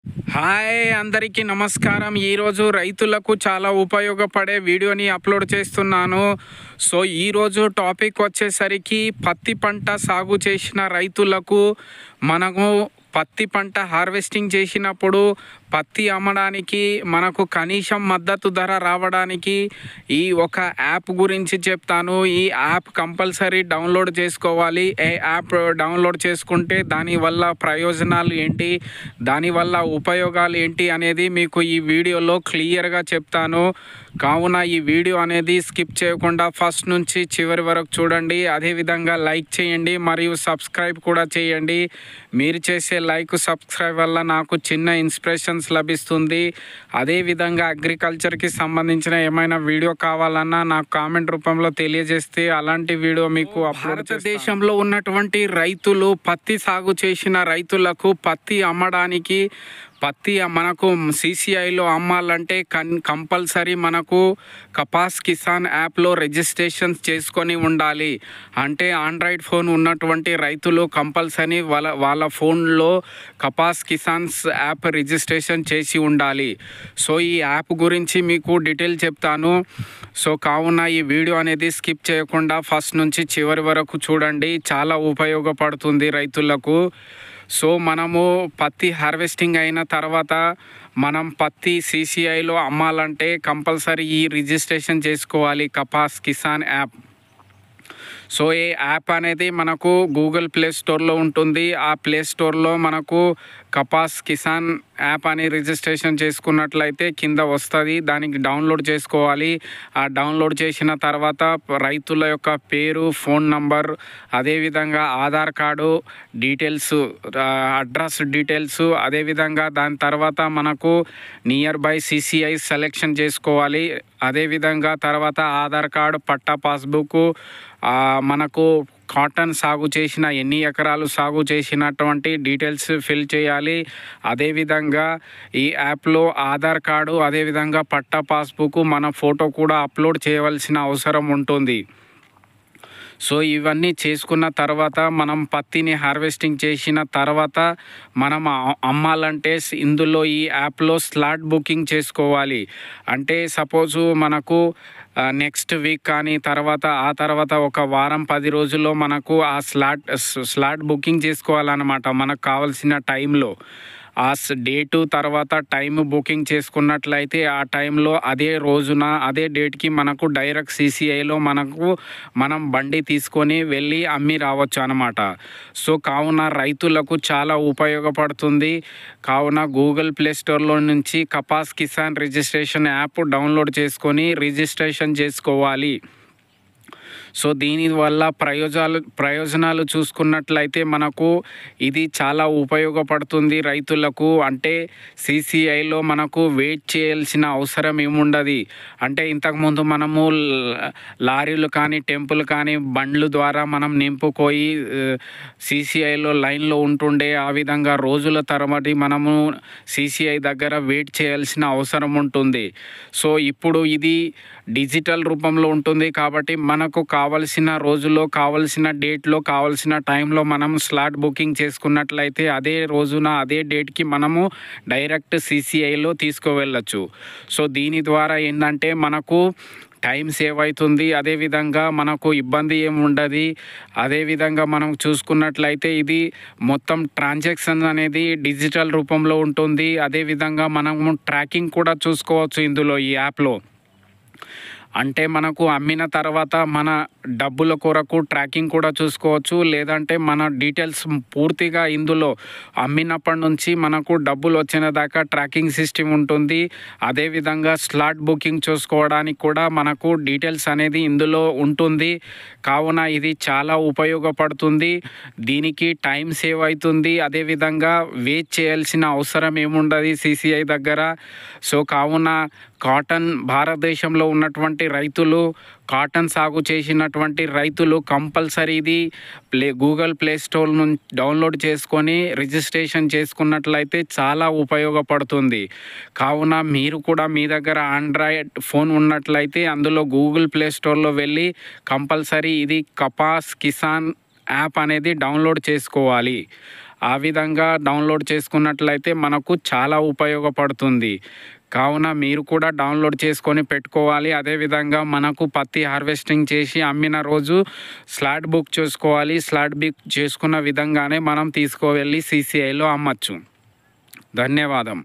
Hi అందరికీ నమస్కారం. ఈరోజు రైతులకు చాలా ఉపయోగపడే వీడియోని అప్లోడ్ చేస్తున్నాను. సో ఈరోజు టాపిక్ వచ్చేసరికి పత్తి పంట సాగు చేసిన రైతులకు మనము పత్తి పంట హార్వెస్టింగ్ చేసినప్పుడు పత్తి అమ్మడానికి మనకు కనీసం మద్దతు ధర రావడానికి ఈ ఒక యాప్ గురించి చెప్తాను. ఈ యాప్ కంపల్సరీ డౌన్లోడ్ చేసుకోవాలి. ఈ యాప్ డౌన్లోడ్ చేసుకుంటే దానివల్ల ప్రయోజనాలు ఏంటి, దానివల్ల ఉపయోగాలు ఏంటి అనేది మీకు ఈ వీడియోలో క్లియర్గా చెప్తాను. కావున ఈ వీడియో అనేది స్కిప్ చేయకుండా ఫస్ట్ నుంచి చివరి వరకు చూడండి. అదేవిధంగా లైక్ చేయండి మరియు సబ్స్క్రైబ్ కూడా చేయండి. మీరు చేసే లైక్ సబ్స్క్రైబ్ వల్ల నాకు చిన్న ఇన్స్పిరేషన్స్ లభిస్తుంది. అదేవిధంగా అగ్రికల్చర్కి సంబంధించిన ఏమైనా వీడియో కావాలన్నా నాకు కామెంట్ రూపంలో తెలియజేస్తే అలాంటి వీడియో మీకు భారతదేశంలో ఉన్నటువంటి రైతులు పత్తి సాగు చేసిన రైతులకు పత్తి అమ్మడానికి పత్తి మనకు సిసిఐలో అమ్మాలంటే కంపల్సరీ మనకు కపాస్ కిసాన్ యాప్లో రిజిస్ట్రేషన్ చేసుకొని ఉండాలి. అంటే ఆండ్రాయిడ్ ఫోన్ ఉన్నటువంటి రైతులు కంపల్సరీ వాళ్ళ ఫోన్లో కపాస్ కిసాన్స్ యాప్ రిజిస్ట్రేషన్ చేసి ఉండాలి. సో ఈ యాప్ గురించి మీకు డీటెయిల్ చెప్తాను. సో కావున ఈ వీడియో అనేది స్కిప్ చేయకుండా ఫస్ట్ నుంచి చివరి వరకు చూడండి. చాలా ఉపయోగపడుతుంది రైతులకు. సో మనము పత్తి హార్వెస్టింగ్ అయిన తర్వాత మనం పత్తి సిసిఐలో అమ్మాలంటే కంపల్సరీ ఈ రిజిస్ట్రేషన్ చేసుకోవాలి కపాస్ కిసాన్ యాప్. సో ఈ యాప్ అనేది మనకు గూగుల్ ప్లే స్టోర్లో ఉంటుంది. ఆ ప్లే స్టోర్లో మనకు కపాస్ కిసాన్ యాప్ అని రిజిస్ట్రేషన్ చేసుకున్నట్లయితే కింద వస్తుంది. దానికి డౌన్లోడ్ చేసుకోవాలి. ఆ డౌన్లోడ్ చేసిన తర్వాత రైతుల యొక్క పేరు, ఫోన్ నంబర్, అదేవిధంగా Aadhaar card details, address details, అదేవిధంగా దాని తర్వాత మనకు నియర్ బై సిసిఐ సెలెక్షన్ చేసుకోవాలి. అదేవిధంగా తర్వాత ఆధార్ కార్డు, పట్టా, పాస్బుక్, మనకు కాటన్ సాగు చేసిన ఎన్ని ఎకరాలు సాగు చేసినటువంటి డీటెయిల్స్ ఫిల్ చేయాలి. అదేవిధంగా ఈ యాప్లో ఆధార్ కార్డు, అదేవిధంగా పట్టా, పాస్బుక్, మన ఫోటో కూడా అప్లోడ్ చేయవలసిన అవసరం ఉంటుంది. సో ఇవన్నీ చేసుకున్న తర్వాత మనం పత్తిని హార్వెస్టింగ్ చేసిన తర్వాత మనం అమ్మాలంటే ఇందులో ఈ యాప్లో స్లాట్ బుకింగ్ చేసుకోవాలి. అంటే సపోజు మనకు నెక్స్ట్ వీక్ కానీ ఆ తర్వాత ఒక వారం 10 రోజుల్లో మనకు ఆ స్లాట్ బుకింగ్ చేసుకోవాలన్నమాట. మనకు కావాల్సిన టైంలో ఆ డేటు తర్వాత టైం బుకింగ్ చేసుకున్నట్లయితే ఆ టైంలో అదే రోజున అదే డేట్కి మనకు డైరెక్ట్ సిసిఐలో మనం బండి తీసుకొని వెళ్ళి అమ్మి రావచ్చు అన్నమాట. సో కావున రైతులకు చాలా ఉపయోగపడుతుంది. కావున గూగుల్ ప్లే స్టోర్లో నుంచి Kapas Kisan registration app download చేసుకొని రిజిస్ట్రేషన్ చేసుకోవాలి. సో దీనివల్ల ప్రయోజనాలు చూసుకున్నట్లయితే మనకు ఇది చాలా ఉపయోగపడుతుంది రైతులకు. అంటే సిసిఐలో మనకు వెయిట్ చేయాల్సిన అవసరం ఏముండదు. అంటే ఇంతకుముందు మనము లారీలు కానీ టెంపుల్ కానీ బండ్లు ద్వారా మనం నింపుకోయి సిసిఐలో లైన్లో ఉంటుండే. ఆ విధంగా రోజుల తరబడి మనము సిసిఐ దగ్గర వెయిట్ చేయాల్సిన అవసరం ఉంటుంది. సో ఇప్పుడు ఇది డిజిటల్ రూపంలో ఉంటుంది కాబట్టి మనకు కావలసిన రోజులో, కావలసిన డేట్లో, కావలసిన టైంలో మనం స్లాట్ బుకింగ్ చేసుకున్నట్లయితే అదే రోజున అదే డేట్కి మనము డైరెక్ట్ సిసిఐలో తీసుకువెళ్ళచ్చు. సో దీని ద్వారా ఏంటంటే మనకు టైం సేవ్ అవుతుంది. అదేవిధంగా మనకు ఇబ్బంది ఏమి ఉండదు. అదేవిధంగా మనం చూసుకున్నట్లయితే ఇది మొత్తం ట్రాన్సాక్షన్ అనేది డిజిటల్ రూపంలో ఉంటుంది. అదేవిధంగా మనము ట్రాకింగ్ కూడా చూసుకోవచ్చు ఇందులో ఈ యాప్లో. అంటే మనకు అమ్మిన తర్వాత మన డబ్బుల కొరకు ట్రాకింగ్ కూడా చూసుకోవచ్చు. లేదంటే మన డీటెయిల్స్ పూర్తిగా ఇందులో అమ్మినప్పటి నుంచి మనకు డబ్బులు వచ్చిన దాకా ట్రాకింగ్ సిస్టమ్ ఉంటుంది. అదేవిధంగా స్లాట్ బుకింగ్ చూసుకోవడానికి కూడా మనకు డీటెయిల్స్ అనేది ఇందులో ఉంటుంది. కావున ఇది చాలా ఉపయోగపడుతుంది. దీనికి టైం సేవ్ అవుతుంది. అదేవిధంగా వెయిట్ చేయాల్సిన అవసరం ఏముండదు సిసిఐ దగ్గర. సో కావున భారతదేశంలో ఉన్నటువంటి రైతులు, కాటన్ సాగు చేసినటువంటి రైతులు కంపల్సరీ ఇది గూగుల్ ప్లే స్టోర్ నుంచి డౌన్లోడ్ చేసుకొని రిజిస్ట్రేషన్ చేసుకున్నట్లయితే చాలా ఉపయోగపడుతుంది. కావున మీరు కూడా మీ దగ్గర ఆండ్రాయిడ్ ఫోన్ ఉన్నట్లయితే అందులో గూగుల్ ప్లే స్టోర్లో వెళ్ళి కంపల్సరీ ఇది కపాస్ కిసాన్ యాప్ అనేది డౌన్లోడ్ చేసుకోవాలి. ఆ విధంగా డౌన్లోడ్ చేసుకున్నట్లయితే మనకు చాలా ఉపయోగపడుతుంది. కావున మీరు కూడా డౌన్లోడ్ చేసుకొని పెట్టుకోవాలి. అదేవిధంగా మనకు పత్తి హార్వెస్టింగ్ చేసి అమ్మిన రోజు స్లాట్ బుక్ చేసుకోవాలి. స్లాట్ బుక్ చేసుకున్న విధంగానే మనం తీసుకువెళ్ళి CCIలో అమ్మచ్చు. ధన్యవాదం.